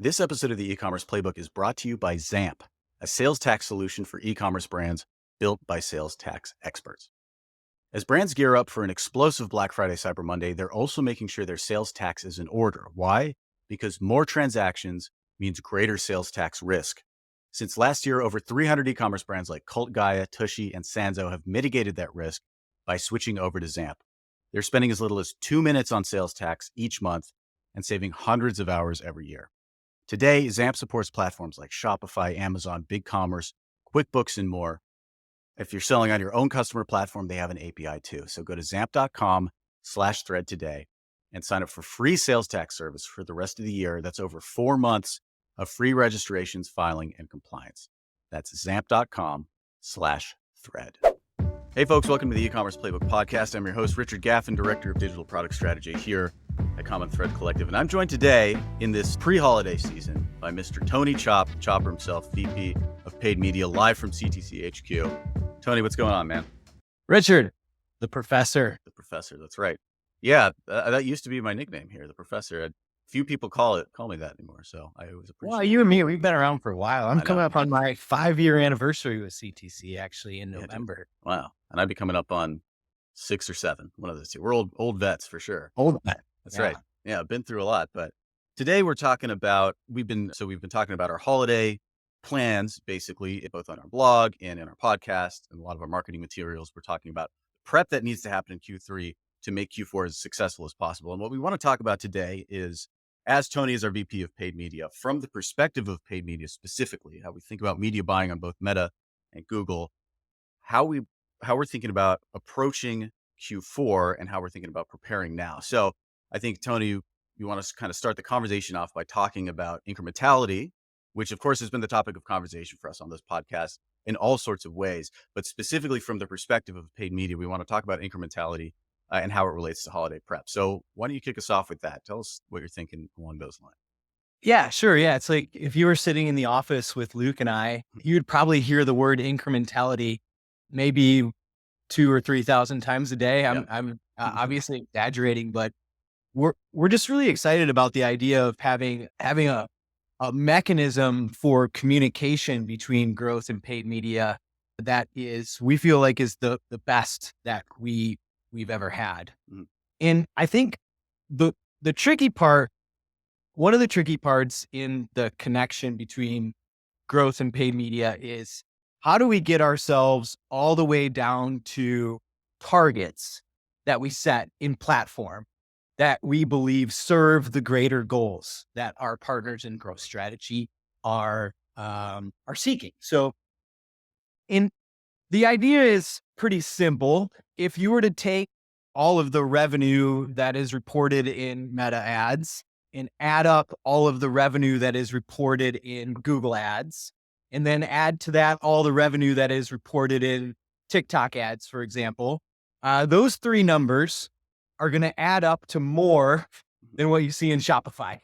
This episode of the e-commerce playbook is brought to you by Zamp, a sales tax solution for e-commerce brands built by sales tax experts. As brands gear up for an explosive Black Friday Cyber Monday, they're also making sure their sales tax is in order. Why? Because more transactions means greater sales tax risk. Since last year, over 300 e-commerce brands like Cult Gaia, Tushy, and Sanzo have mitigated that risk by switching over to Zamp. They're spending as little as 2 minutes on sales tax each month and saving hundreds of hours every year. Today, Zamp supports platforms like Shopify, Amazon, BigCommerce, QuickBooks, and more. If you're selling on your own customer platform, they have an API too. So go to zamp.com/thread today and sign up for free sales tax service for the rest of the year. That's over 4 months of free registrations, filing, and compliance. That's zamp.com/thread. Hey folks, welcome to the e-commerce playbook podcast. I'm your host, Richard Gaffin, Director of Digital Product Strategy here at Common Thread Collective. And I'm joined today in this pre-holiday season by Mr. Tony Chopp, Chopper himself, VP of Paid Media, live from CTC HQ. Tony, what's going on, man? Richard, the professor. The professor, that's right. Yeah, that used to be my nickname here, the professor. Few people call me that anymore, so I always appreciate it. Well, you and me, we've been around for a while. I'm coming up on my 5-year anniversary with CTC actually in November. Wow. And I'd be coming up on 6 or 7, one of those two. We're old vets for sure. Old vet. That's right. Yeah, I've been through a lot. But today we're talking about, we've been talking about our holiday plans, basically, both on our blog and in our podcast and a lot of our marketing materials. We're talking about prep that needs to happen in Q3 to make Q4 as successful as possible. And what we want to talk about today is, as Tony is our VP of Paid Media, from the perspective of paid media specifically, how we think about media buying on both Meta and Google, how we're thinking about approaching Q4 and how we're thinking about preparing now. So I think, Tony, you want to kind of start the conversation off by talking about incrementality, which of course has been the topic of conversation for us on this podcast in all sorts of ways, but specifically from the perspective of paid media, we want to talk about incrementality and how it relates to holiday prep. So why don't you kick us off with that? Tell us what you're thinking along those lines. Yeah, sure. Yeah. It's like if you were sitting in the office with Luke and I, you'd probably hear the word incrementality maybe 2,000 or 3,000 times a day. I'm obviously exaggerating, but we're just really excited about the idea of having a mechanism for communication between growth and paid media that we feel like is the best that we've ever had. Mm-hmm. And I think the tricky part, one of the tricky parts in the connection between growth and paid media is, how do we get ourselves all the way down to targets that we set in platform that we believe serve the greater goals that our partners in growth strategy are seeking? So the idea is pretty simple. If you were to take all of the revenue that is reported in Meta ads and add up all of the revenue that is reported in Google ads, and then add to that all the revenue that is reported in TikTok ads, for example, those three numbers are going to add up to more than what you see in Shopify.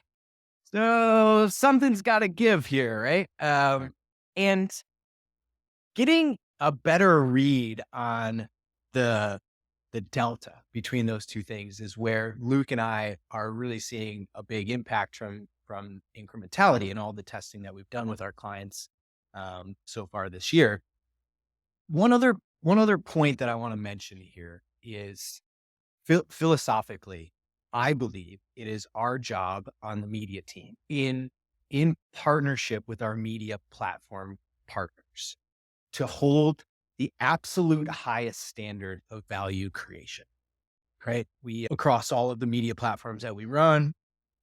So something's got to give here, right? And getting a better read on the delta between those two things is where Luke and I are really seeing a big impact from incrementality and all the testing that we've done with our clients so far this year. One other point that I want to mention here is philosophically, I believe it is our job on the media team in partnership with our media platform partners to hold the absolute highest standard of value creation, right? We, across all of the media platforms that we run,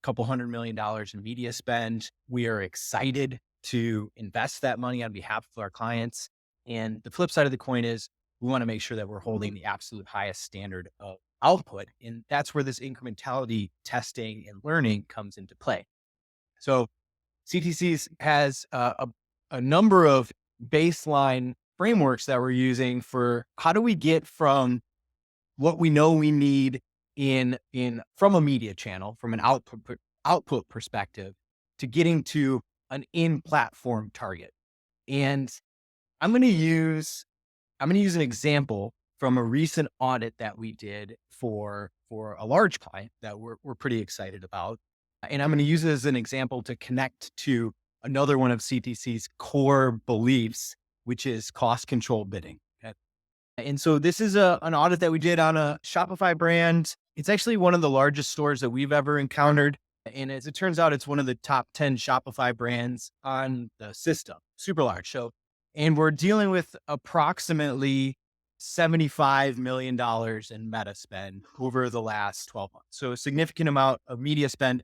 $200 million in media spend. We are excited to invest that money on behalf of our clients. And the flip side of the coin is we want to make sure that we're holding the absolute highest standard of output. And that's where this incrementality testing and learning comes into play. So CTC has a number of baseline frameworks that we're using for how do we get from what we know we need from a media channel, from an output perspective, to getting to an in-platform target. And I'm going to use an example from a recent audit that we did for a large client that we're pretty excited about. And I'm going to use it as an example to connect to another one of CTC's core beliefs, which is cost control bidding. Okay. And so this is an audit that we did on a Shopify brand. It's actually one of the largest stores that we've ever encountered. And as it turns out, it's one of the top 10 Shopify brands on the system, super large. So, and we're dealing with approximately $75 million in meta spend over the last 12 months. So a significant amount of media spend.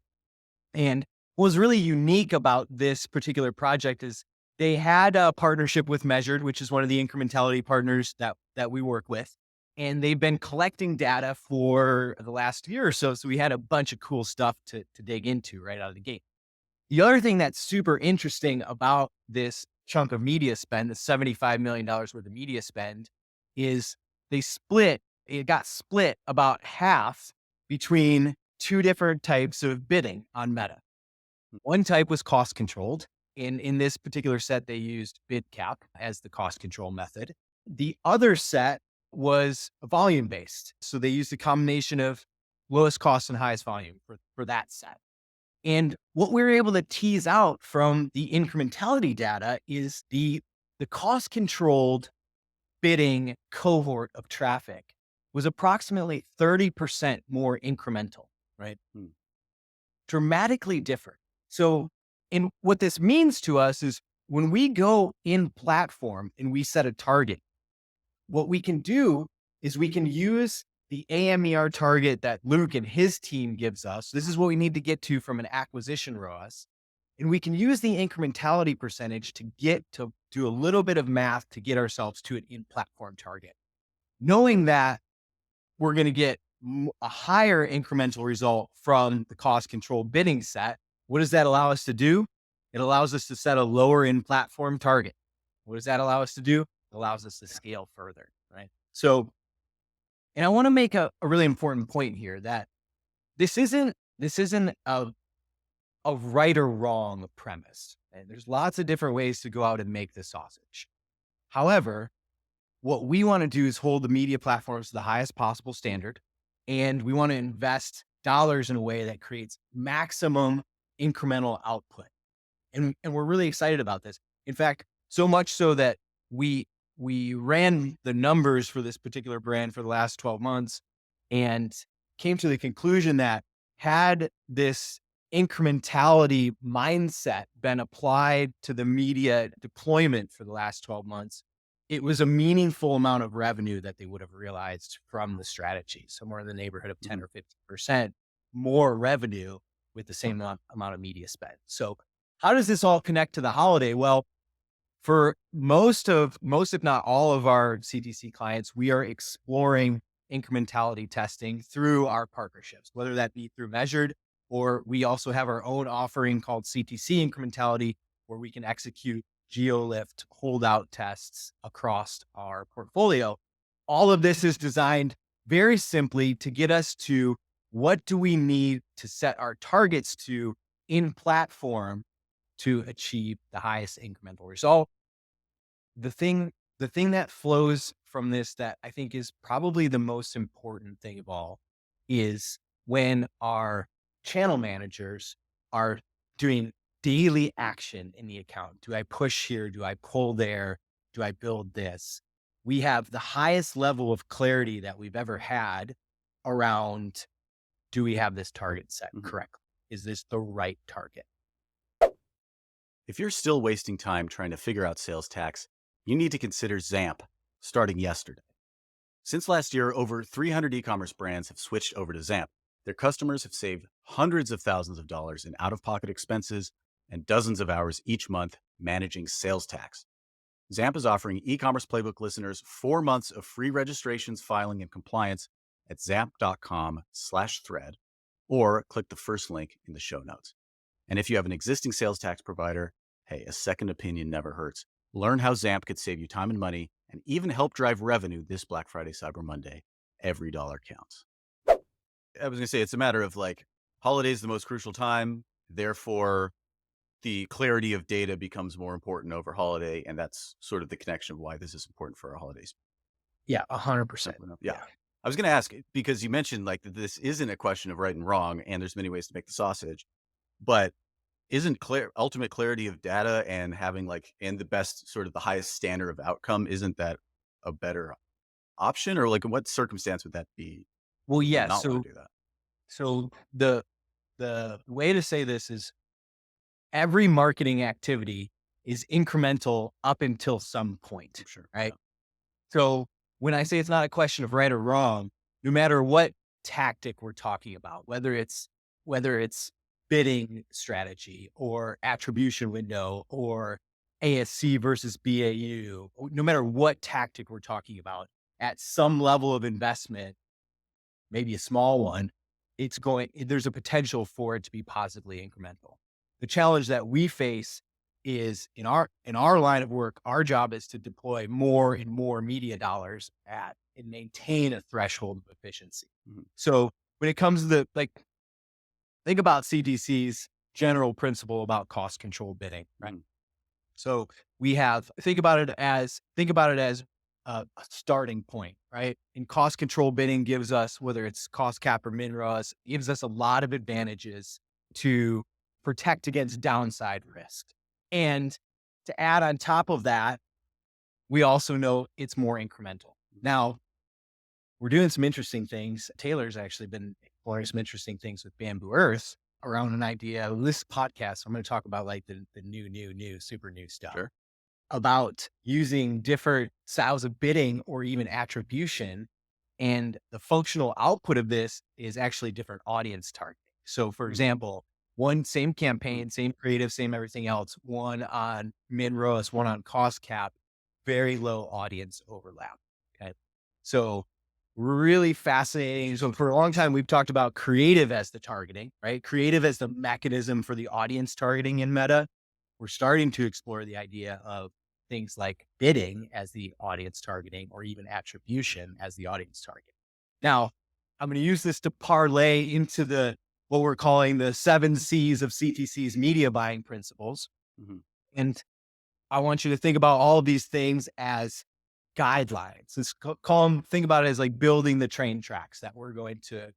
And what was really unique about this particular project is they had a partnership with Measured, which is one of the incrementality partners that we work with. And they've been collecting data for the last year or so. So we had a bunch of cool stuff to dig into right out of the gate. The other thing that's super interesting about this chunk of media spend, the $75 million worth of media spend, is it got split about half between two different types of bidding on Meta. One type was cost controlled. In this particular set, they used bid cap as the cost control method. The other set was volume based. So they used a combination of lowest cost and highest volume for that set. And what we were able to tease out from the incrementality data is the cost controlled bidding cohort of traffic was approximately 30% more incremental, right? Dramatically different. So, and what this means to us is when we go in platform and we set a target, what we can do is we can use the AMER target that Luke and his team gives us. This is what we need to get to from an acquisition ROAS. And we can use the incrementality percentage to get to do a little bit of math to get ourselves to an in-platform target. Knowing that we're going to get a higher incremental result from the cost control bidding set, what does that allow us to do? It allows us to set a lower in-platform target. What does that allow us to do? It allows us to scale further, right? So, and I want to make a really important point here that this isn't a right or wrong premise. And there's lots of different ways to go out and make this sausage. However, what we want to do is hold the media platforms to the highest possible standard. And we want to invest dollars in a way that creates maximum incremental output. And we're really excited about this. In fact, so much so that we ran the numbers for this particular brand for the last 12 months and came to the conclusion that had this incrementality mindset been applied to the media deployment for the last 12 months, it was a meaningful amount of revenue that they would have realized from the strategy, somewhere in the neighborhood of 10 or 15% more revenue with the same amount of media spend. So how does this all connect to the holiday? Well, for most if not all of our CTC clients, we are exploring incrementality testing through our partnerships, whether that be through Measured, or we also have our own offering called CTC Incrementality, where we can execute GeoLift holdout tests across our portfolio. All of this is designed very simply to get us to what do we need to set our targets to in platform to achieve the highest incremental result. The thing that flows from this that I think is probably the most important thing of all is when our channel managers are doing daily action in the account. Do I push here? Do I pull there? Do I build this? We have the highest level of clarity that we've ever had around, do we have this target set correctly? Is this the right target? If you're still wasting time trying to figure out sales tax, you need to consider Zamp, starting yesterday. Since last year, over 300 e-commerce brands have switched over to Zamp. Their customers have saved hundreds of thousands of dollars in out-of-pocket expenses and dozens of hours each month managing sales tax. Zamp is offering e-commerce playbook listeners 4 months of free registrations, filing, and compliance at zamp.com/thread, or click the first link in the show notes. And if you have an existing sales tax provider, hey, a second opinion never hurts. Learn how Zamp could save you time and money and even help drive revenue this Black Friday, Cyber Monday. Every dollar counts. I was going to say, it's a matter of like, holiday is the most crucial time. Therefore, the clarity of data becomes more important over holiday. And that's sort of the connection of why this is important for our holidays. Yeah, 100%. Yeah. I was going to ask, because you mentioned like that this isn't a question of right and wrong, and there's many ways to make the sausage. but isn't ultimate clarity of data and having and the best sort of the highest standard of outcome, isn't that a better option? Or like in what circumstance would that be Well, you yeah. not want to do that? So the way to say this is every marketing activity is incremental up until some point, I'm sure. right? Yeah. So when I say it's not a question of right or wrong, no matter what tactic we're talking about, whether it's bidding strategy or attribution window or ASC versus BAU, no matter what tactic we're talking about, at some level of investment, maybe a small one, there's a potential for it to be positively incremental. The challenge that we face is in our line of work, our job is to deploy more and more media dollars at and maintain a threshold of efficiency. Mhm. So when it comes to think about CTC's general principle about cost control bidding, right? Mhm. So we have think about it as a starting point, right? And cost control bidding gives us, whether it's cost cap or min ROAS, gives us a lot of advantages to protect against downside risk. And to add on top of that, we also know it's more incremental. Now, we're doing some interesting things. Taylor's actually been exploring some interesting things with Bamboo Earth around an idea. This podcast, I'm going to talk about like the new, super new stuff Sure. about using different styles of bidding or even attribution. And the functional output of this is actually different audience targeting. So, for Mhm. example, one same campaign, same creative, same everything else, one on min ROAS, one on cost cap, very low audience overlap. Okay. So, really fascinating. So, for a long time, we've talked about creative as the targeting, right? Creative as the mechanism for the audience targeting in Meta. We're starting to explore the idea of things like bidding as the audience targeting or even attribution as the audience target. Now, I'm going to use this to parlay into what we're calling the 7 C's of CTC's media buying principles. Mhm. And I want you to think about all of these things as guidelines. Think about it as like building the train tracks that we're going to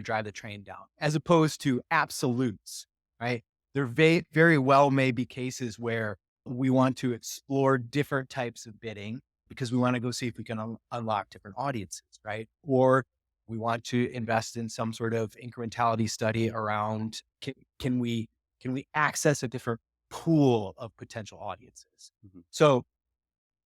drive the train down, as opposed to absolutes, right? There very well may be cases where we want to explore different types of bidding because we want to go see if we can unlock different audiences, right? Or we want to invest in some sort of incrementality study around can we access a different pool of potential audiences. Mhm. So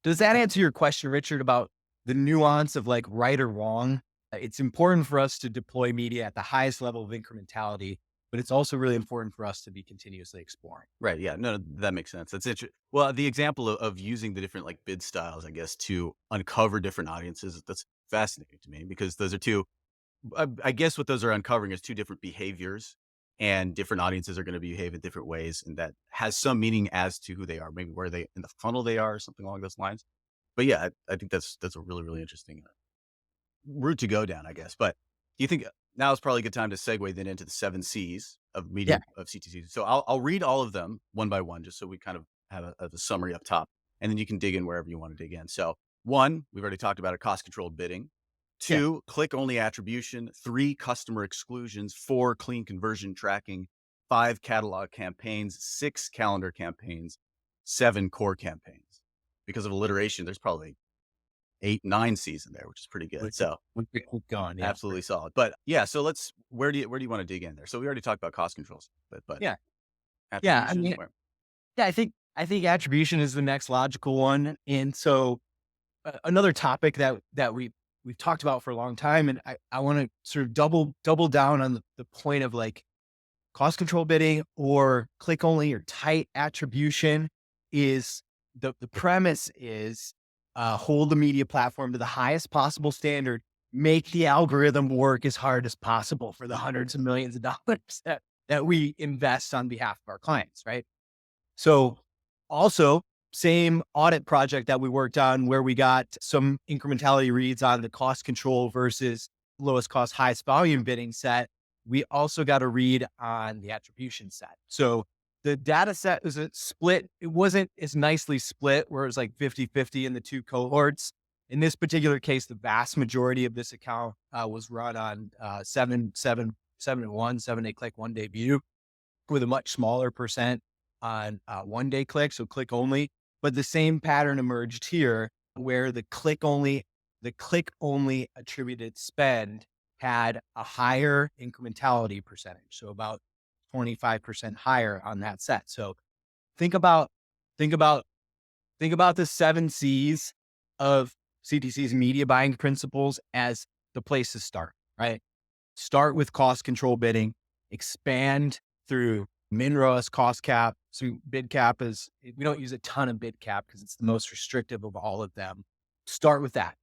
does that answer your question, Richard, about the nuance of like right or wrong? It's important for us to deploy media at the highest level of incrementality, but it's also really important for us to be continuously exploring. Right. Yeah. No, that makes sense. That's interesting. Well, the example of using the different like bid styles, I guess, to uncover different audiences, that's fascinating to me because those are two. I guess what those are uncovering is two different behaviors, and different audiences are going to behave in different ways, and that has some meaning as to who they are, maybe where they in the funnel they are, or something along those lines. But yeah, I think that's a really really interesting route to go down, I guess. But do you think now is probably a good time to segue then into the 7 C's of Yeah. CTC? So I'll read all of them one by one, just so we kind of have a summary up top, and then you can dig in wherever you want to dig in. So one, we've already talked about a cost controlled bidding. Yeah. Two, click only attribution. Three, customer exclusions. Four, clean conversion tracking. Five, catalog campaigns. Six, calendar campaigns. Seven, core campaigns. Because of alliteration, there's probably 8, 9 C's in there, which is pretty We good. could, So we could keep going. Yeah. absolutely solid. But yeah, so let's where do you want to dig in there? So we already talked about cost controls, but Yeah. Yeah. I attribution, mean, where? yeah, I think attribution is the next logical one. And so another topic that we've talked about for a long time, and I want to sort of double down on the point of like cost control bidding or click only or tight attribution is the premise is hold the media platform to the highest possible standard, make the algorithm work as hard as possible for the hundreds of millions of dollars that we invest on behalf of our clients, right? So also same audit project that we worked on where we got some incrementality reads on the cost control versus lowest cost, highest volume bidding set. We also got a read on the attribution set. So the data set was a split. It wasn't as nicely split where it was like 50-50 in the two cohorts. In this particular case, the vast majority of this account was run on 7-1, 7-day click, 1 day view. with a much smaller percent on one-day click, so click only. But the same pattern emerged here where the click only attributed spend had a higher incrementality percentage, so about 25% higher on that set. So think about think about think about the 7 C's of CTC's media buying principles as the place to start, right? Start with cost control bidding, expand through MinROAS cost cap. So bid cap is, we don't use a ton of bid cap because it's the most restrictive of all of them. Start with that.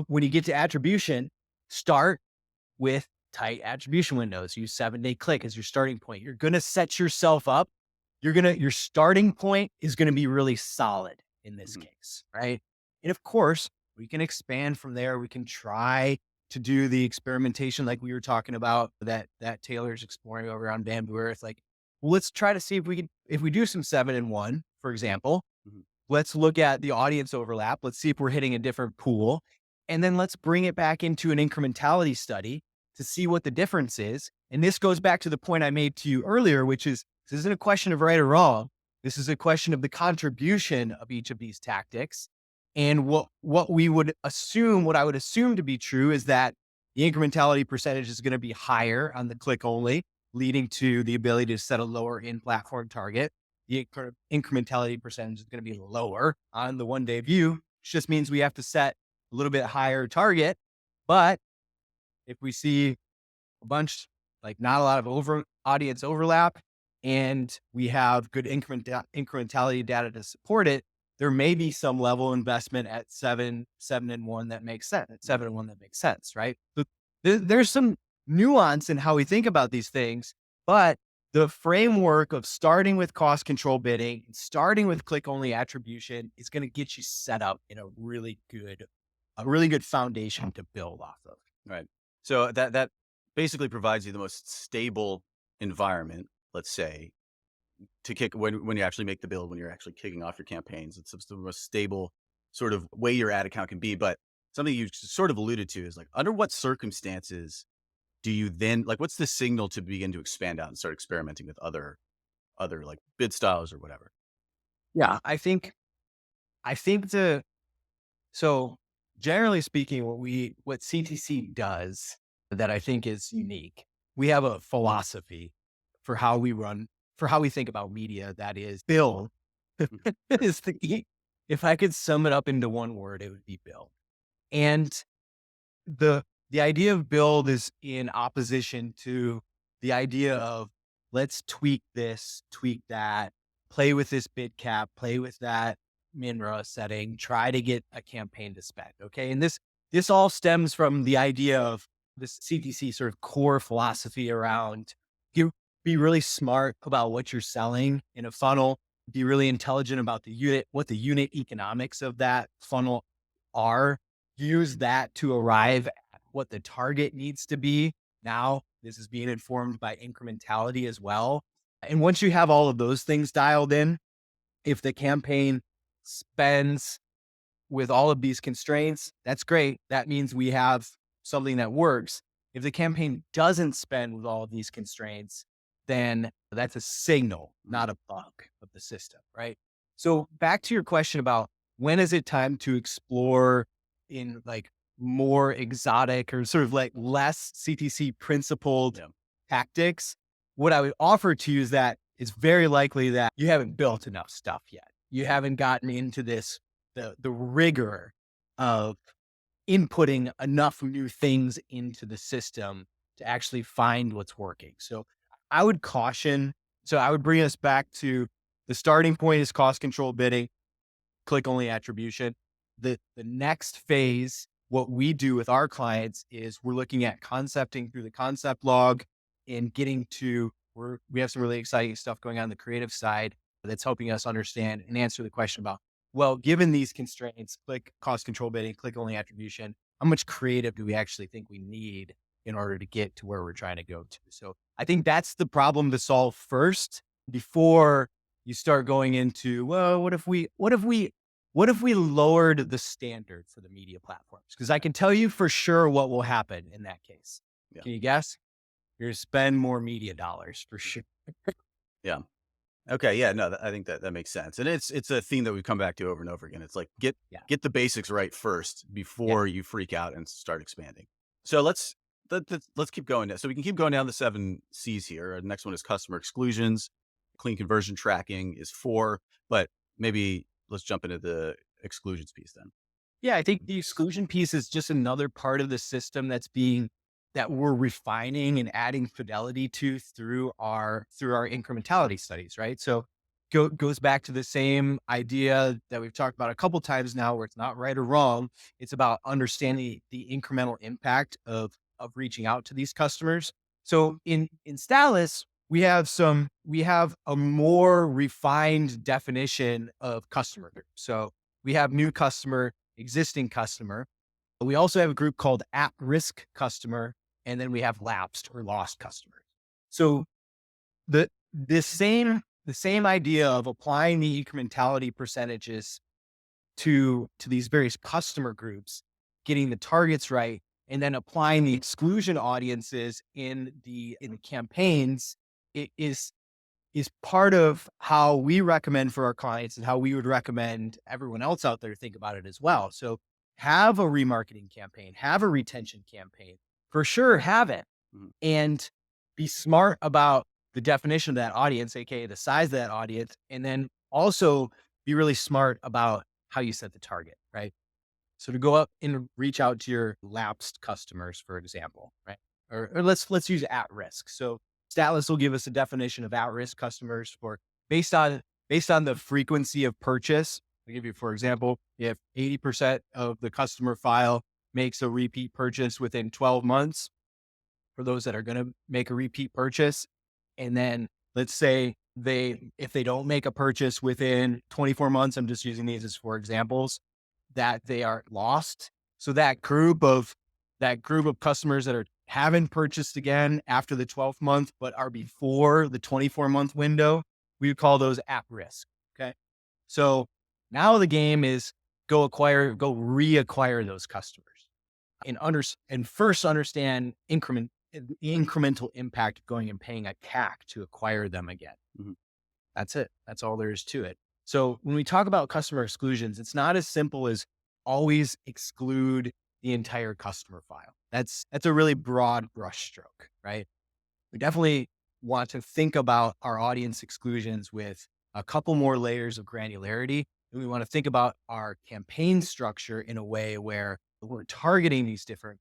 When you get to attribution, start with tight attribution windows. Use 7-day click as your starting point. You're going to set yourself up. Your starting point is going to be really solid in this case, right? And of course, we can expand from there. We can try to do the experimentation like we were talking about that Taylor's exploring over on Bamboo Earth. Like, well, let's try to see if we do some 7-in-1, for example, let's look at the audience overlap. Let's see if we're hitting a different pool. And then let's bring it back into an incrementality study to see what the difference is. And this goes back to the point I made to you earlier, which is this isn't a question of right or wrong. This is a question of the contribution of each of these tactics. And what I would assume to be true is that the incrementality percentage is going to be higher on the click only, leading to the ability to set a lower in-platform target. The incrementality percentage is going to be lower on the one-day view, which just means we have to set a little bit higher target. But if we see a bunch, like not a lot of audience overlap, and we have good incrementality data to support it, there may be some level of investment at 7-in-1 that makes sense. At 7-in-1 that makes sense, right? So there's some nuance in how we think about these things, but the framework of starting with cost control bidding and starting with click only attribution is going to get you set up in a really good foundation to build off of. Right. So that basically provides you the most stable environment, let's say, to kick when you actually make the build, when you're actually kicking off your campaigns. It's the most stable sort of way your ad account can be. But something you sort of alluded to is like, under what circumstances do you then, like, what's the signal to begin to expand out and start experimenting with other like bid styles or whatever? Yeah, I think so generally speaking, what CTC does that I think is unique, we have a philosophy for how we think about media that is build. If I could sum it up into one word, it would be build. And the idea of build is in opposition to the idea of let's tweak this, tweak that, play with this bid cap, play with that MinROAS setting, try to get a campaign to spend. Okay. And this all stems from the idea of this CTC sort of core philosophy around be really smart about what you're selling in a funnel, be really intelligent about what the unit economics of that funnel are, use that to arrive at what the target needs to be. Now, this is being informed by incrementality as well. And once you have all of those things dialed in, if the campaign spends with all of these constraints, that's great. That means we have something that works. If the campaign doesn't spend with all of these constraints, then that's a signal, not a bug of the system, right? So back to your question about when is it time to explore in like more exotic or sort of like less CTC principled tactics, what I would offer to you is that it's very likely that you haven't built enough stuff yet. You haven't gotten into this, the rigor of inputting enough new things into the system to actually find what's working. So I would bring us back to the starting point is cost control bidding, click only attribution. The next phase, what we do with our clients is we're looking at concepting through the concept log and getting to we have some really exciting stuff going on the creative side that's helping us understand and answer the question about, well, given these constraints, click cost control bidding, click only attribution, how much creative do we actually think we need in order to get to where we're trying to go to? So I think that's the problem to solve first before you start going into, well, what if we lowered the standard for the media platforms? Because I can tell you for sure what will happen in that case. Yeah. Can you guess? You're going to spend more media dollars for sure. Yeah. Okay. Yeah. No, I think that makes sense, and it's a theme that we come back to over and over again. It's like Yeah. get the basics right first Yeah. before you freak out and start expanding. So let's keep going. So we can keep going down the 7 C's here. The next one is customer exclusions. Clean conversion tracking is 4, but maybe let's jump into the exclusions piece then. Yeah, I think the exclusion piece is just another part of the system that we're refining and adding fidelity to through our incrementality studies, right? So goes back to the same idea that we've talked about a couple times now, where it's not right or wrong. It's about understanding the incremental impact of reaching out to these customers. So in Stylus, we have a more refined definition of customer group. So we have new customer, existing customer. We also have a group called at-risk customer, and then we have lapsed or lost customers. So the same idea of applying the incrementality percentages to these various customer groups, getting the targets right, and then applying the exclusion audiences in the campaigns, it is part of how we recommend for our clients and how we would recommend everyone else out there to think about it as well. So have a remarketing campaign, have a retention campaign, for sure have it, Mhm. and be smart about the definition of that audience, aka the size of that audience, and then also be really smart about how you set the target, right? So to go up and reach out to your lapsed customers, for example, right? Or let's use at risk. So Statless will give us a definition of at risk customers for based on based on the frequency of purchase. I'll give you, for example, if 80% of the customer file makes a repeat purchase within 12 months, for those that are going to make a repeat purchase, and then let's say if they don't make a purchase within 24 months, I'm just using these as for examples, that they are lost. So that group of customers that haven't purchased again after the 12th month, but are before the 24-month window, we would call those at risk. Okay. So now the game is go reacquire those customers and first understand the incremental impact of going and paying a CAC to acquire them again. Mhm. That's it. That's all there is to it. So when we talk about customer exclusions, it's not as simple as always exclude the entire customer file. That's a really broad brushstroke, right? We definitely want to think about our audience exclusions with a couple more layers of granularity. And we want to think about our campaign structure in a way where we're targeting these different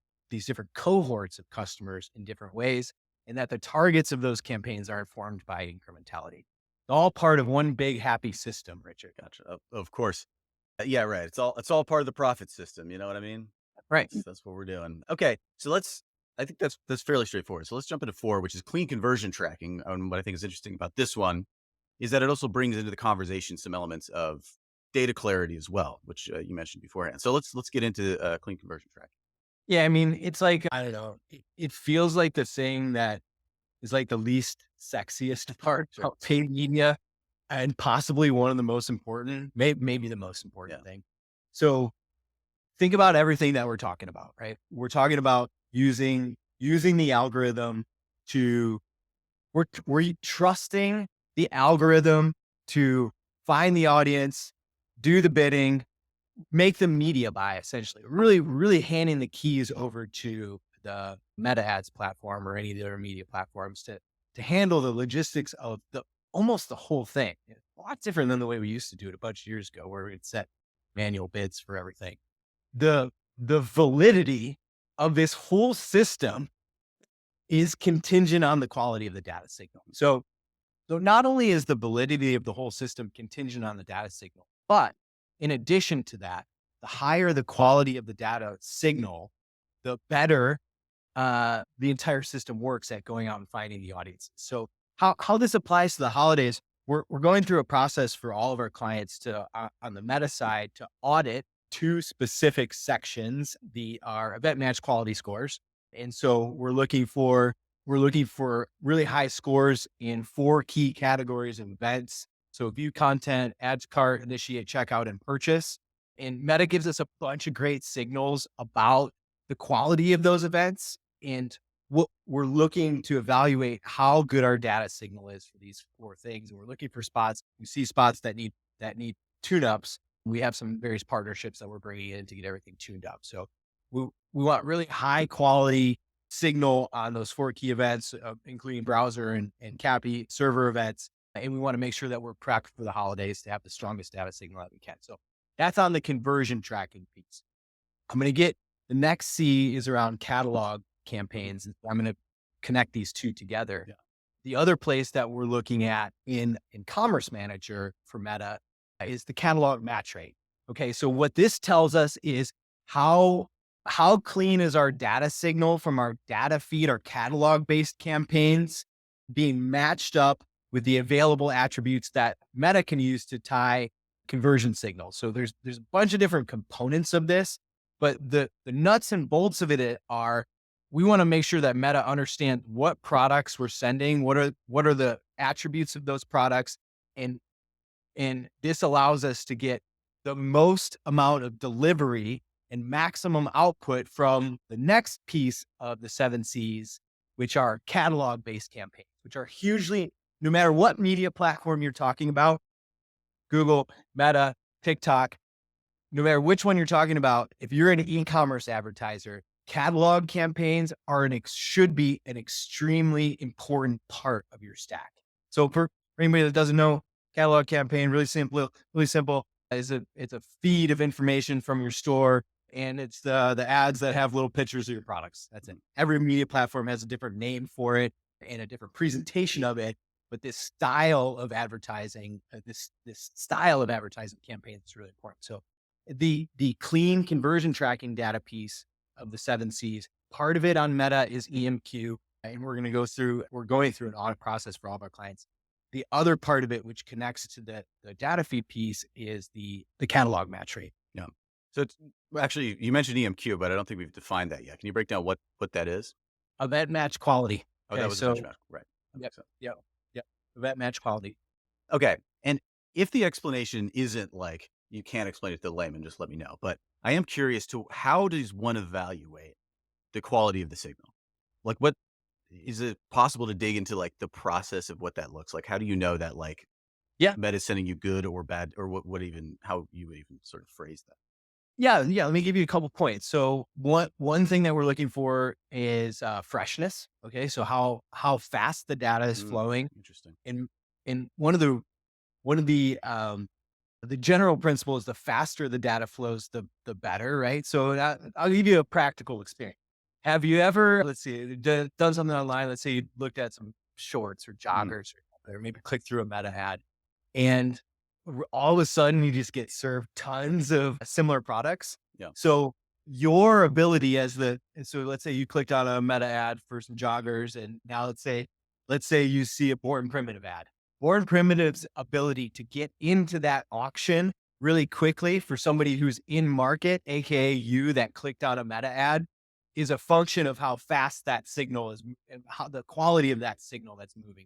cohorts of customers in different ways, and that the targets of those campaigns are informed by incrementality. All part of one big happy system, Richard. Gotcha. Of course. Yeah, right. It's all part of the profit system. You know what I mean? Right. That's what we're doing. Okay, so I think that's fairly straightforward. So let's jump into 4, which is clean conversion tracking. And what I think is interesting about this one is that it also brings into the conversation some elements of data clarity as well, which you mentioned beforehand. So let's get into clean conversion tracking. Yeah, I mean, it's like, I don't know, it feels like the thing that is like the least sexiest part Sure. of paid media, and possibly one of the most important, maybe the most important Yeah. thing. So think about everything that we're talking about, right? We're talking about using the algorithm to we're trusting the algorithm to find the audience, do the bidding, make the media buy, essentially. Really, really handing the keys over to the Meta Ads platform or any of the other media platforms to handle the logistics of the almost the whole thing. It's a lot different than the way we used to do it a bunch of years ago, where we'd set manual bids for everything. The the validity of this whole system is contingent on the quality of the data signal. So not only is the validity of the whole system contingent on the data signal, but in addition to that, the higher the quality of the data signal, the better the entire system works at going out and finding the audience. So how this applies to the holidays, we're going through a process for all of our clients to on the Meta side to audit 2 specific sections, our event match quality scores. And so we're looking for really high scores in 4 key categories of events. So view content, add to cart, initiate checkout, and purchase. And Meta gives us a bunch of great signals about the quality of those events. And we're looking to evaluate how good our data signal is for these 4 things. And we're looking for spots. We see spots that need tune-ups. We have some various partnerships that we're bringing in to get everything tuned up. So we want really high quality signal on those 4 key events, including browser and CAPI server events. And we want to make sure that we're prepped for the holidays to have the strongest data signal that we can. So that's on the conversion tracking piece. I'm going to get the next C is around catalog campaigns. And I'm going to connect these 2 together. Yeah. The other place that we're looking at in Commerce Manager for Meta is the catalog match rate. Okay. So what this tells us is how clean is our data signal from our data feed, our catalog based campaigns being matched up with the available attributes that Meta can use to tie conversion signals. So there's a bunch of different components of this, but the nuts and bolts of it are, we want to make sure that Meta understands what products we're sending, what are the attributes of those products, and this allows us to get the most amount of delivery and maximum output from the next piece of the 7 C's, which are catalog based campaigns, which are hugely, no matter what media platform you're talking about, Google, Meta, TikTok, no matter which one you're talking about, if you're an e-commerce advertiser, catalog campaigns should be an extremely important part of your stack. So for anybody that doesn't know, catalog campaign, really simple, it's a feed of information from your store, and it's the ads that have little pictures of your products. That's it. Every media platform has a different name for it and a different presentation of it. But this style of advertising, this style of advertising campaigns is really important. So the clean conversion tracking data piece of the 7 C's, part of it on Meta is EMQ, and we're going through an audit process for all of our clients. The other part of it, which connects to the data feed piece, is the catalog match rate. Yeah. So actually, you mentioned EMQ, but I don't think we've defined that yet. Can you break down what that is? Event match quality. Oh, that was a benchmark, right? Yep. Event match quality. Okay. And if the explanation isn't like, you can't explain it to the layman, just let me know. But I am curious to, how does one evaluate the quality of the signal? Like, what is it possible to dig into, like, the process of what that looks like? How do you know that, like, Yeah. Meta is sending you good or bad, or how you would even sort of phrase that? Yeah. Let me give you a couple points. So one thing that we're looking for is freshness. Okay. So how fast the data is flowing. Interesting. And one of the general principle is the faster the data flows, the better, right? So I'll give you a practical experience. Have you ever, let's see, done something online? Let's say you looked at some shorts or joggers or maybe clicked through a Meta ad, and all of a sudden you just get served tons of similar products. Yeah. So your ability so let's say you clicked on a Meta ad for some joggers, and now let's say you see a Born Primitive ad. Born Primitive's ability to get into that auction really quickly for somebody who's in market, AKA you that clicked on a Meta ad, is a function of how fast that signal is and how the quality of that signal that's moving.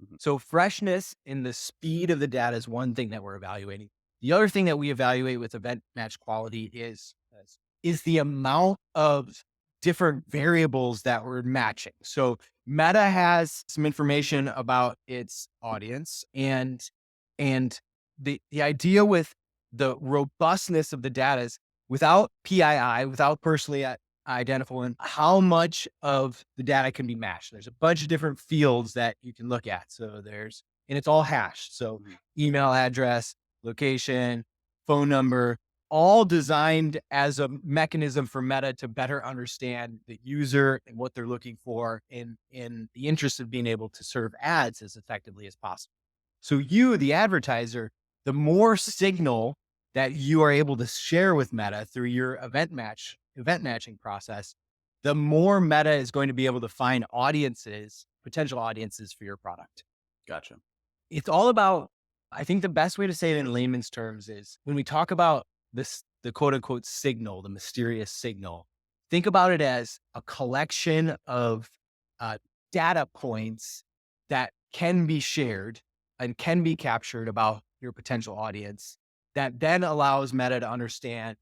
Mhm. So freshness and the speed of the data is one thing that we're evaluating. The other thing that we evaluate with event match quality is the amount of different variables that we're matching. So Meta has some information about its audience, and the idea with the robustness of the data is, without PII, without personally identifying how much of the data can be matched. There's a bunch of different fields that you can look at. So and it's all hashed. So email address, location, phone number, all designed as a mechanism for Meta to better understand the user and what they're looking for in the interest of being able to serve ads as effectively as possible. So you, the advertiser, the more signal that you are able to share with Meta through your event matching process, the more Meta is going to be able to find potential audiences for your product. Gotcha. It's all about, I think the best way to say it in layman's terms is, when we talk about the quote unquote signal, the mysterious signal, think about it as a collection of data points that can be shared and can be captured about your potential audience, that then allows Meta to understand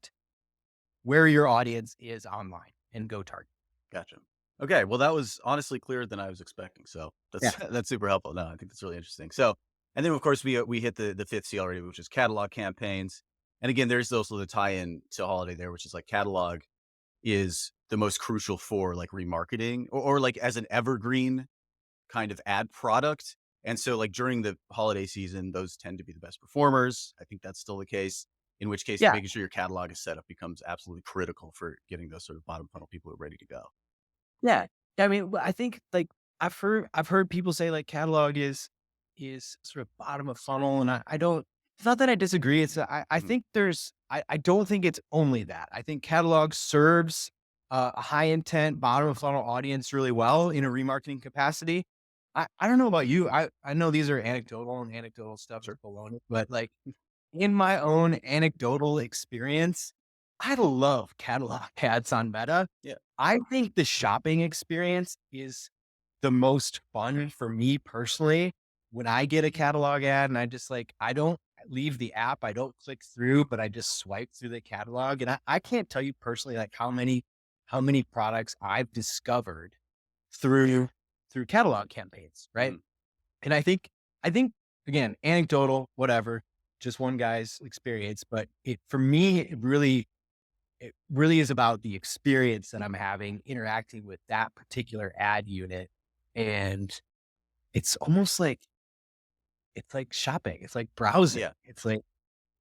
where your audience is online and go target. Gotcha. Okay, well, that was honestly clearer than I was expecting. So Yeah. that's that's super helpful. No, I think that's really interesting. So, and then of course we hit the fifth C already, which is catalog campaigns. And again, there's also the tie-in to holiday there, which is like catalog is the most crucial for like remarketing or like as an evergreen kind of ad product. And so like during the holiday season, those tend to be the best performers. I think that's still the case. In which case, Yeah. making sure your catalog is set up becomes absolutely critical for getting those sort of bottom funnel people who are ready to go. Yeah. I mean, I think like I've heard people say like catalog is sort of bottom of funnel, and I don't. It's not that I disagree. It's I Mhm. think I don't think it's only that. I think catalog serves a high intent bottom of funnel audience really well in a remarketing capacity. I don't know about you. I know these are anecdotal, and anecdotal stuff is Sure. baloney, but like in my own anecdotal experience, I love catalog ads on Meta. Yeah. I think the shopping experience is the most fun for me personally when I get a catalog ad and I don't leave the app, I don't click through, but I just swipe through the catalog. And I can't tell you personally like how many products I've discovered through catalog campaigns, right? Mhm. And I think again, anecdotal, whatever, just one guy's experience, but it for me, it really is about the experience that I'm having interacting with that particular ad unit. And it's almost like it's like shopping. It's like browsing. Yeah. It's like,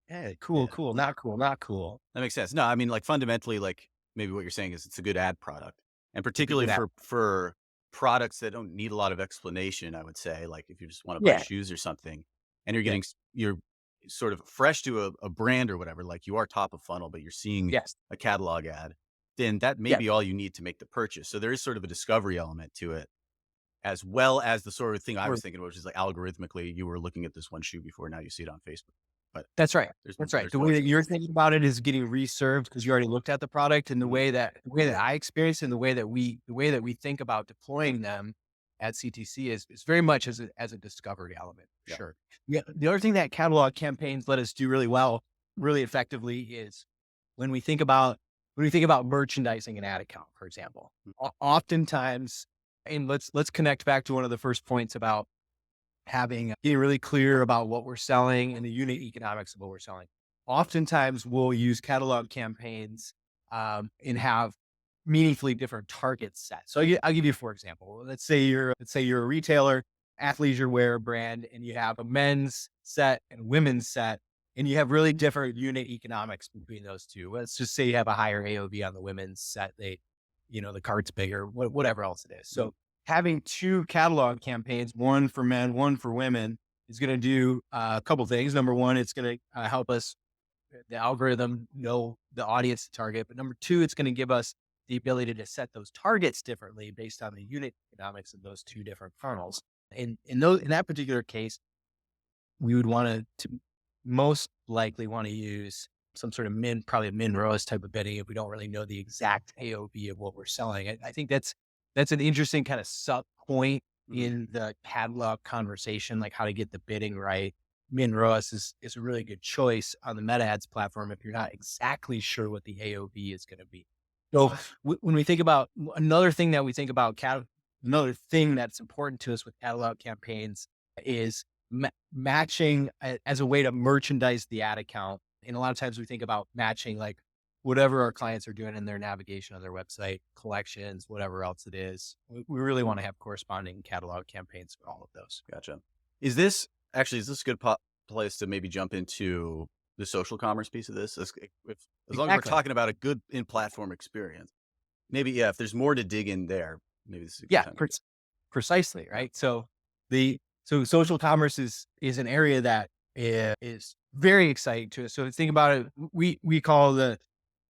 yeah, cool, Yeah. cool, not cool, not cool. That makes sense. No, I mean, like fundamentally, like maybe what you're saying is it's a good ad product, and It's a particularly good app. for products that don't need a lot of explanation. I would say, like if you just want to buy Yeah. shoes or something, and you're Yeah. getting you're sort of fresh to a brand or whatever, like you are top of funnel, but you're seeing Yes. a catalog ad, then that may Yeah. be all you need to make the purchase. So there is sort of a discovery element to it, as well as the sort of thing I Or was thinking, which is like algorithmically, you were looking at this one shoe before, now you see it on Facebook. But That's right. there's That's right. there's The more way that to it. you're thinking about it is getting reserved because you already looked at the product, and the Mhm. way that I experience and the way that we think about deploying them at CTC is very much as a discovery element. Yeah. Sure. Yeah. The other thing that catalog campaigns let us do really well, really effectively, is when we think about merchandising an ad account, for example. Mm. Oftentimes, and let's connect back to one of the first points about getting really clear about what we're selling and the unit economics of what we're selling. Oftentimes, we'll use catalog campaigns and have meaningfully different targets set. So I'll give you, for example, let's say you're a retailer, athleisure wear brand, and you have a men's set and women's set, and you have really different unit economics between those two. Let's just say you have a higher AOV on the women's set. The cart's bigger, whatever else it is. Mhm. So having two catalog campaigns, one for men, one for women, is going to do a couple things. Number one, it's going to help us, the algorithm, know the audience to target. But number two, it's going to give us the ability to set those targets differently based on the unit economics of those two different funnels. In that particular case, we would want to most likely want to use some sort of probably a min ROAS type of bidding if we don't really know the exact AOV of what we're selling. I think that's an interesting kind of sub point Mhm. in the catalog conversation, like how to get the bidding right. Min ROAS is a really good choice on the Meta Ads platform if you're not exactly sure what the AOV is going to be. So when we think about another thing that we think about another thing that's important to us with catalog campaigns is matching as a way to merchandise the ad account. And a lot of times we think about matching like whatever our clients are doing in their navigation of their website, collections, whatever else it is. We really want to have corresponding catalog campaigns for all of those. Gotcha. Is this a good place to maybe jump into the social commerce piece of this? As long as we're Exactly. talking about a good in-platform experience, maybe, yeah, if there's more to dig in there, maybe this is a good Yeah, time to go. precisely. Yeah. Right. So social commerce is an area that is very exciting to us. So think about it. We call the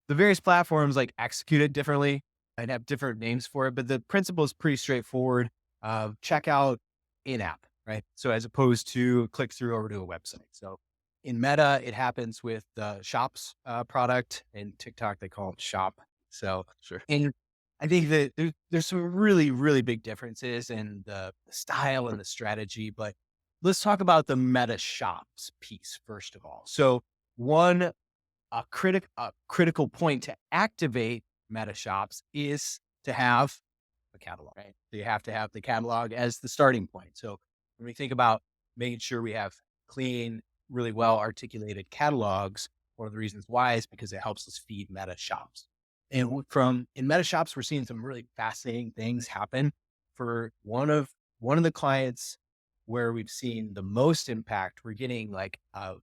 various platforms like execute it differently and have different names for it, but the principle is pretty straightforward. Checkout in app, right? So as opposed to click through over to a website. So in Meta, it happens with the Shops product. In TikTok, they call it Shop. So, Sure. and I think that there's some really, really big differences in the style and the strategy, but let's talk about the Meta Shops piece first of all. So one a critical point to activate Meta Shops is to have a catalog, right? So you have to have the catalog as the starting point. So when we think about making sure we have clean, really well articulated catalogs, one of the reasons why is because it helps us feed meta shops. And from in meta shops, we're seeing some really fascinating things happen. For one of the clients where we've seen the most impact, we're getting like a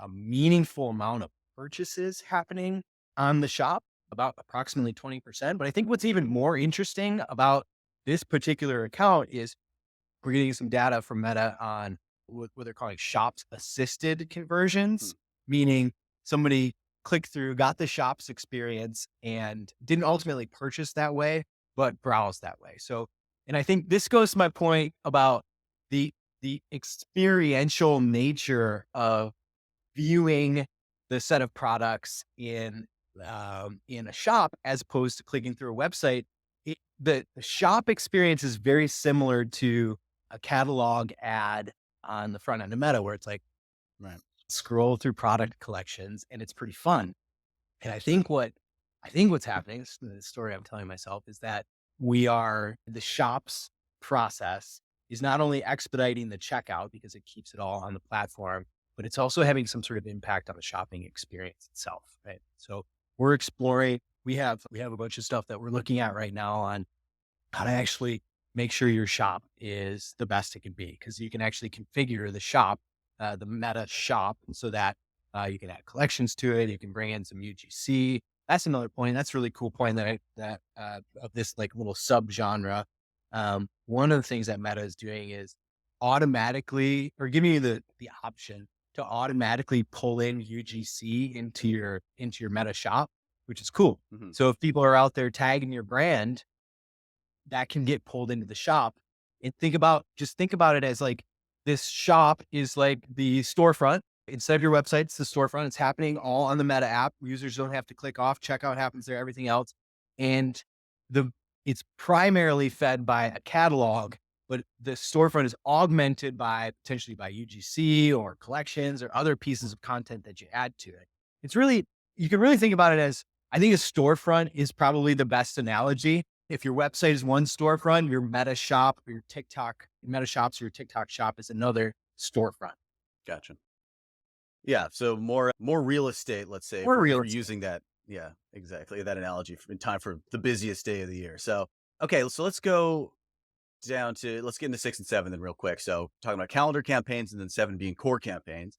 meaningful amount of purchases happening on the shop, about approximately 20%. But I think what's even more interesting about this particular account is we're getting some data from Meta on what they're calling shops assisted conversions, meaning somebody clicked through, got the shops experience and didn't ultimately purchase that way, but browse that way. So, and I think this goes to my point about the, the experiential nature of viewing the set of products in a shop as opposed to clicking through a website. The shop experience is very similar to a catalog ad on the front end of Meta, where it's like, Right. scroll through product collections and it's pretty fun. And I think what's happening, this is the story I'm telling myself, is that the shops process is not only expediting the checkout because it keeps it all on the platform, but it's also having some sort of impact on the shopping experience itself, right? So we're exploring, we have a bunch of stuff that we're looking at right now on how to actually make sure your shop is the best it can be. Cause you can actually configure the shop, the Meta shop, so that you can add collections to it. You can bring in some UGC. That's another point. That's a really cool point of this like little subgenre. One of the things that Meta is doing is automatically, or giving you the option to automatically pull in UGC into your Meta shop, which is cool. Mm-hmm. So if people are out there tagging your brand, that can get pulled into the shop. And think about it as like, this shop is like the storefront. Instead of your website, it's the storefront. It's happening all on the Meta app. Users don't have to click off. Checkout happens there, everything else. And it's primarily fed by a catalog, but the storefront is augmented by potentially by UGC or collections or other pieces of content that you add to it. You can really think about it as, I think a storefront is probably the best analogy. If your website is one storefront, your Meta shop or your Meta shops or your TikTok shop is another storefront. Gotcha. Yeah. So more real estate, let's say, More for real for estate. using that. Yeah, exactly. That analogy in time for the busiest day of the year. So, okay. So let's get into 6 and 7 then real quick. So talking about calendar campaigns and then 7 being core campaigns.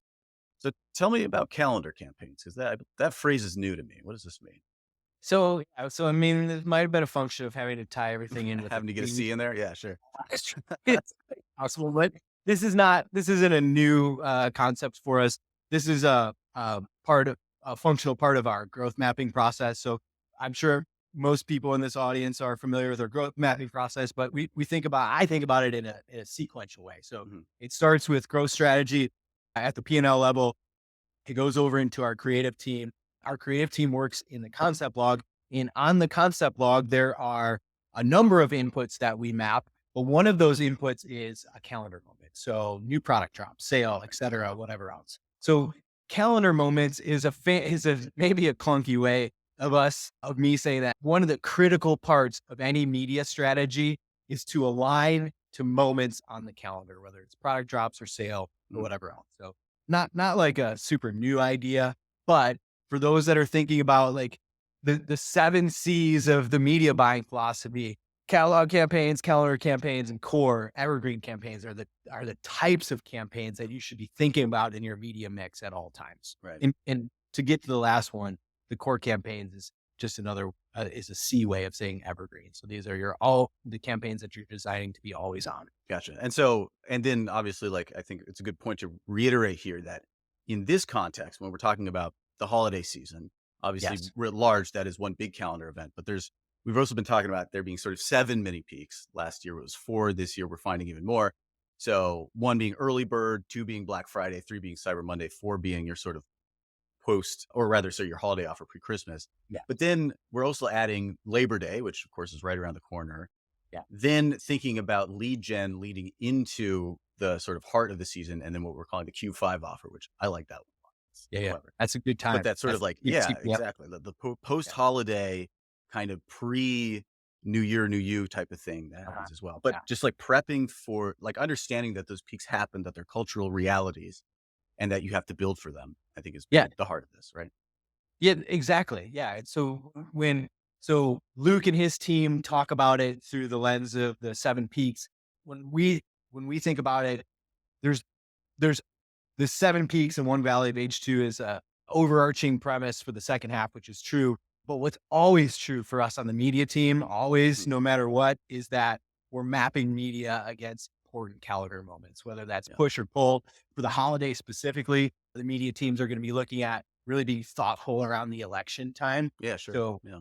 So tell me about calendar campaigns, because that phrase is new to me. What does this mean? So, I mean, it might have been a function of having to tie everything in with Having to get a C in there? Yeah, sure. it's possible, but this isn't a new concept for us. This is a functional part of our growth mapping process. So I'm sure most people in this audience are familiar with our growth mapping process, but I think about it in a sequential way. So it starts with growth strategy at the P&L level. It goes over into our creative team. Our creative team works in the concept log, and on the concept log, there are a number of inputs that we map, but one of those inputs is a calendar moment. So new product drop, sale, et cetera, whatever else. So calendar moments is maybe a clunky way of me saying that one of the critical parts of any media strategy is to align to moments on the calendar, whether it's product drops or sale or whatever else. So not like a super new idea, but for those that are thinking about like the 7 C's of the media buying philosophy, catalog campaigns, calendar campaigns, and core evergreen campaigns are the types of campaigns that you should be thinking about in your media mix at all times. Right. And to get to the last one, the core campaigns is just another is a C way of saying evergreen. So these are all the campaigns that you're designing to be always on. Gotcha. And then obviously, like, I think it's a good point to reiterate here that in this context, when we're talking about the holiday season, obviously Yes. writ large, that is one big calendar event, but we've also been talking about there being sort of 7 mini peaks. Last year it was 4. This year we're finding even more. So 1 being early bird, 2 being Black Friday, 3 being Cyber Monday, 4 being your sort of your holiday offer pre-Christmas. Yeah. But then we're also adding Labor Day, which of course is right around the corner. Yeah. Then thinking about lead gen leading into the sort of heart of the season, and then what we're calling the Q5 offer, which I like that one. Yeah. However. That's a good time. But that's sort of like, Yep. exactly. The post-holiday kind of pre-New new year, new you type of thing that Uh-huh. happens as well. But Yeah. just like prepping for like understanding that those peaks happen, that they're cultural realities and that you have to build for them, I think is Yeah. the heart of this, right? Yeah, exactly. Yeah. And so Luke and his team talk about it through the lens of the 7 peaks. When we think about it, there's there's the 7 peaks and one valley of H2 is a overarching premise for the second half, which is true. But what's always true for us on the media team, always, Mhm. no matter what, is that we're mapping media against important calendar moments, whether that's Yeah. push or pull. For the holiday specifically, the media teams are going to be looking at really being thoughtful around the election time. Yeah, sure. So Yeah.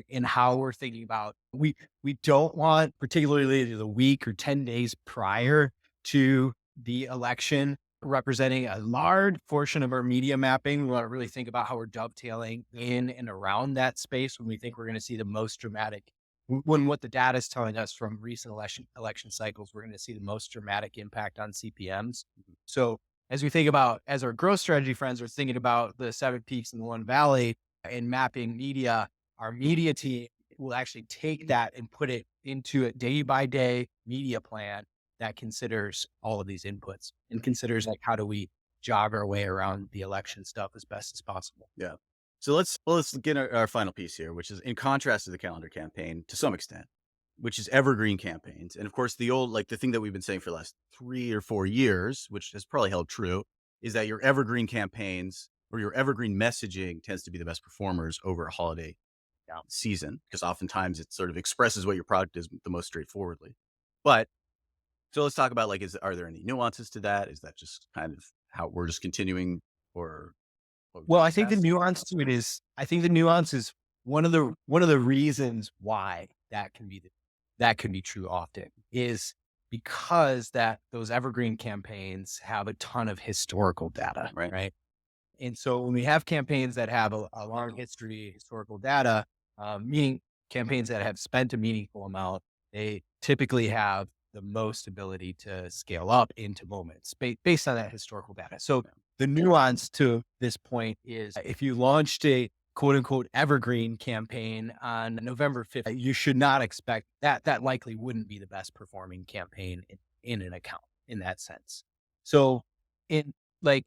in how we're thinking about we don't want particularly the week or 10 days prior to the election representing a large portion of our media mapping. We want to really think about how we're dovetailing in and around that space when we think we're going to see the most dramatic when what the data is telling us from recent election cycles, we're going to see the most dramatic impact on CPMs. So as we think about, as our growth strategy friends are thinking about the 7 peaks and the one valley and mapping media, our media team will actually take that and put it into a day by day media plan that considers all of these inputs and considers like how do we jog our way around the election stuff as best as possible. Yeah. So let's get our final piece here, which is in contrast to the calendar campaign to some extent, which is evergreen campaigns. And of course, the old like the thing that we've been saying for the last 3 or 4 years, which has probably held true, is that your evergreen campaigns or your evergreen messaging tends to be the best performers over a holiday season because oftentimes it sort of expresses what your product is the most straightforwardly. But so let's talk about like, are there any nuances to that? Is that just kind of how we're just continuing or what we've Well, done in I the think the past? nuance to it is, I think the nuance is one of the reasons why that can be true often is because that those evergreen campaigns have a ton of historical data, Right. right? And so when we have campaigns that have a long history, historical data, meaning campaigns that have spent a meaningful amount, they typically have the most ability to scale up into moments based on that historical data. So the nuance to this point is if you launched a quote unquote evergreen campaign on November 5th, you should not expect that that likely wouldn't be the best performing campaign in an account in that sense. So in like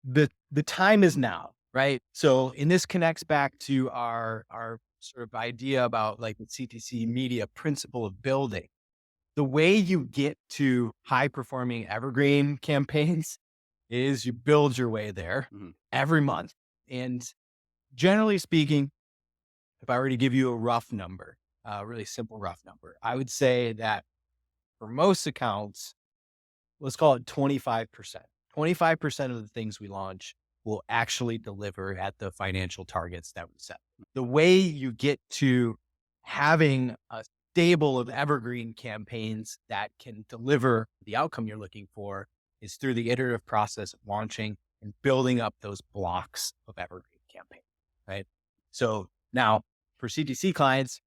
the time is now, right? So, and this connects back to our sort of idea about like the CTC media principle of building. The way you get to high performing evergreen campaigns is you build your way there Mhm. every month. And generally speaking, if I were to give you a rough number, a really simple rough number, I would say that for most accounts, let's call it 25%. 25% of the things we launch will actually deliver at the financial targets that we set. The way you get to having a stable of evergreen campaigns that can deliver the outcome you're looking for is through the iterative process of launching and building up those blocks of evergreen campaign, right? So now for CTC clients,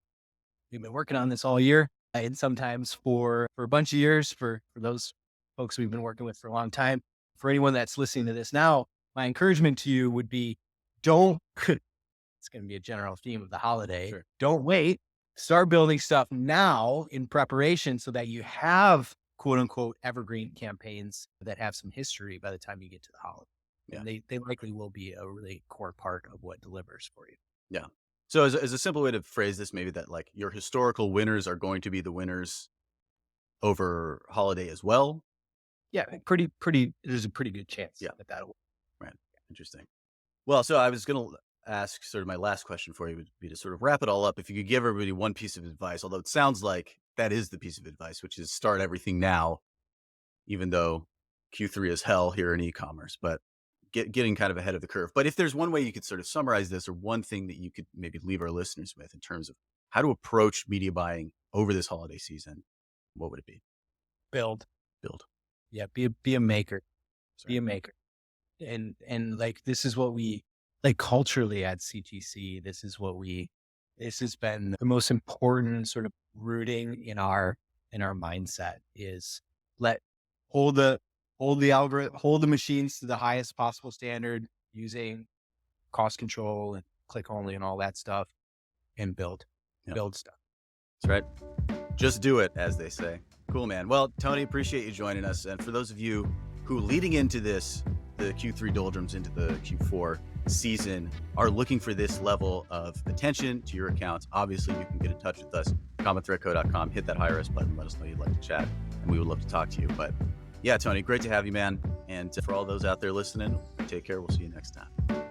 we've been working on this all year, and sometimes for a bunch of years for those folks we've been working with for a long time. For anyone that's listening to this now, my encouragement to you would be don't it's going to be a general theme of the holiday. Sure. Don't wait. Start building stuff now in preparation so that you have quote unquote evergreen campaigns that have some history by the time you get to the holiday. Yeah. And they likely will be a really core part of what delivers for you. Yeah. So as a simple way to phrase this, maybe that like your historical winners are going to be the winners over holiday as well. Yeah, there's a pretty good chance Yeah. that that'll. Right. Interesting. Well, so I was going to ask sort of my last question for you would be to sort of wrap it all up. If you could give everybody one piece of advice, although it sounds like that is the piece of advice, which is start everything now, even though Q3 is hell here in e-commerce, but getting kind of ahead of the curve. But if there's one way you could sort of summarize this or one thing that you could maybe leave our listeners with in terms of how to approach media buying over this holiday season, what would it be? Build. Build. Yeah, be a maker. Be Sorry. a maker. And like this is what we like culturally at CTC. This has been the most important sort of rooting in our mindset is let hold the hold the algorithm, hold the machines to the highest possible standard using cost control and click only and all that stuff and build Yeah. build stuff. That's right. Just do it, as they say. Cool, man. Well, Tony, appreciate you joining us. And for those of you who leading into this, the Q3 doldrums into the Q4 season, are looking for this level of attention to your accounts, obviously you can get in touch with us, commonthreadco.com, hit that hire us button, let us know you'd like to chat, and we would love to talk to you. But yeah, Tony, great to have you, man. And for all those out there listening, take care. We'll see you next time.